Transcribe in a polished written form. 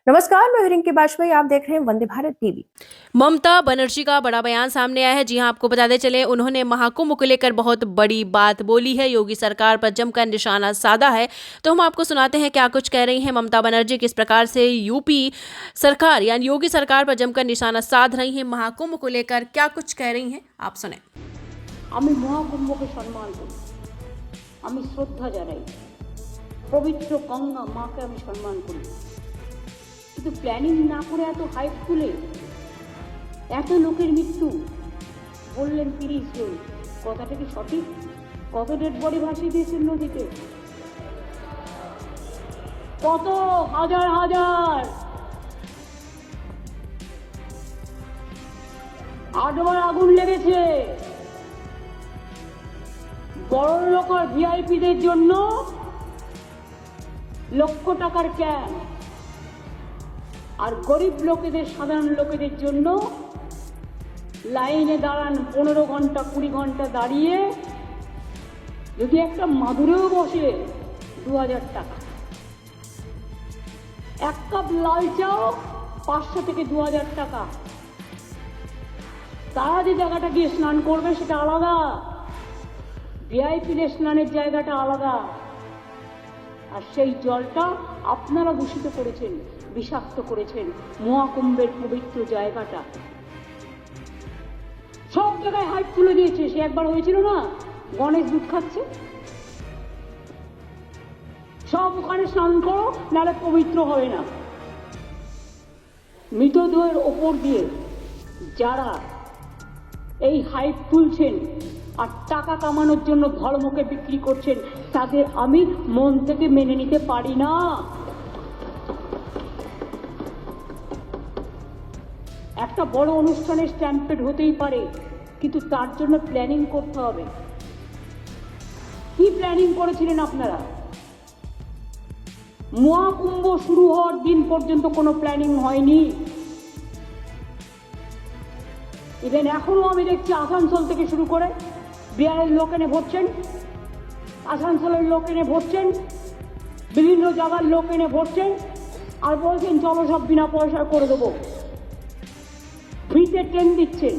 नमस्कार, मैं रिंकी बाजपेयी। आप देख रहे हैं वंदे भारत टीवी। ममता बनर्जी का बड़ा बयान सामने आया है। जी हां, आपको बताते चले, उन्होंने महाकुंभ को लेकर बहुत बड़ी बात बोली है। योगी सरकार पर जमकर निशाना साधा है। तो हम आपको सुनाते हैं क्या कुछ कह रही हैं ममता बनर्जी, किस प्रकार से यूपी सरकार यानी योगी सरकार पर जमकर निशाना साध रही हैं। महाकुंभ को लेकर क्या कुछ कह रही हैं, आप सुने। আমি মহাকুম্ভকে সম্মান করি, আমি শ্রদ্ধা জানাই, পবিত্র গঙ্গা মাকে আমি সম্মান করি, কিন্তু প্ল্যানিং না করে এত হাইপ তুলে এত লোকের মৃত্যু বললেন 30 জন, কথাটা কি সঠিক? কত ডেড বডি ভাসিয়ে দিয়েছেন নদীতে, কত হাজার হাজার, 8বার আগুন লেগেছে। বড় লোক আর ভিআইপিদের জন্য লক্ষ টাকার ক্যাম্প, আর গরিব লোকেদের সাধারণ লোকেদের জন্য লাইনে দাঁড়ান 15 ঘন্টা 20 ঘন্টা দাঁড়িয়ে, যদি একটা মাদুরেও বসে 2000 টাকা, এক কাপ লাল চাও 500 থেকে 2000 টাকা। তারা যে জায়গাটা গিয়ে স্নান করবে সেটা আলাদা, ভিআইপিদের স্নানের জায়গাটা আলাদা। আর সেই জলটা আপনারা দূষিত করেছেন, বিষাক্ত করেছেন মহাকুম্ভের পবিত্র জায়গাটা। সব জায়গায় হাইপ তুলে দিয়েছে। সে একবার হয়েছিল না, গণেশ দুধ খাচ্ছে, সব ওখানে স্নান করো নাহলে পবিত্র হবে না। মৃতদেহের ওপর দিয়ে যারা এই হাইপ তুলছেন আর টাকা কামানোর জন্য ধর্মকে বিক্রি করছেন, তাদের আমি মন থেকে মেনে নিতে পারি না। একটা বড় অনুষ্ঠানের স্ট্যাম্পেড হতেই পারে, কিন্তু তার জন্য প্ল্যানিং করতে হবে। কি প্ল্যানিং করেছিলেন আপনারা? মহাকুম্ভ শুরু হওয়ার দিন পর্যন্ত কোনো প্ল্যানিং হয়নি। ইভেন এখনো আমি দেখছি আসানসোল থেকে শুরু করে বিহারের লোক এনে ভরছেন, আসানসোলের লোক এনে ভরছেন, বিভিন্ন জায়গার লোক এনে ভরছেন, আর বলছেন চলো সব বিনা পয়সায় করে দেবো, ফ্রিতে ট্রেন দিচ্ছেন।